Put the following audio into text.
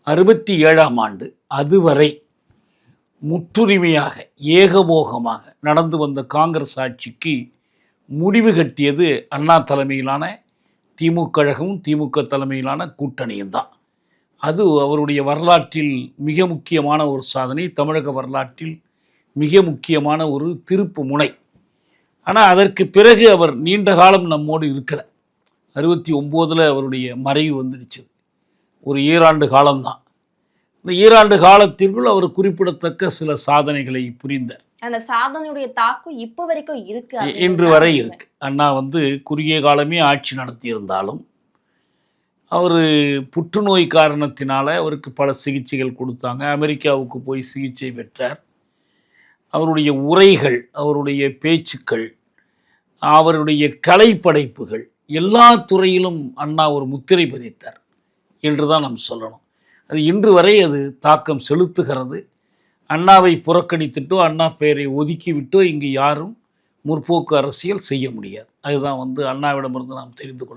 67ஆம் ஆண்டு அதுவரை முற்றுரிமையாக ஏகபோகமாக நடந்து வந்த காங்கிரஸ் ஆட்சிக்கு முடிவு கட்டியது அண்ணா தலைமையிலான திமுக கழகமும் திமுக தலைமையிலான கூட்டணியும் தான். அது அவருடைய வரலாற்றில் மிக முக்கியமான ஒரு சாதனை, தமிழக வரலாற்றில் மிக முக்கியமான ஒரு திருப்பு முனை. ஆனால் அதற்கு பிறகு அவர் நீண்ட காலம் நம்மோடு இருக்கலை. 69 அவருடைய மறைவு வந்துடுச்சு. ஒரு ஈராண்டு காலம்தான். இந்த ஈராண்டு காலத்திற்குள் அவர் குறிப்பிடத்தக்க சில சாதனைகளை புரிந்தார். அந்த சாதனையுடைய தாக்கம் இப்போ வரைக்கும் இருக்கு, இன்று வரை இருக்கு. அண்ணா குறுகிய காலமே ஆட்சி நடத்தியிருந்தாலும் அவர் புற்றுநோய் காரணத்தினால அவருக்கு பல சிகிச்சைகள் கொடுத்தாங்க. அமெரிக்காவுக்கு போய் சிகிச்சை பெற்றார். அவருடைய உரைகள், அவருடைய பேச்சுக்கள், அவருடைய கலைப்படைப்புகள் எல்லா துறையிலும் அண்ணா ஒரு முத்திரை பதித்தார் என்று தான் நாம் சொல்லணும். அது இன்று வரை அது தாக்கம் செலுத்துகிறது. அண்ணாவை புறக்கணித்துட்டோ அண்ணா பெயரை ஒதுக்கிவிட்டோ இங்கு யாரும் முற்போக்கு அரசியல் செய்ய முடியாது. அதுதான் அண்ணாவிடமிருந்து நாம் தெரிந்து கொள்ளும்.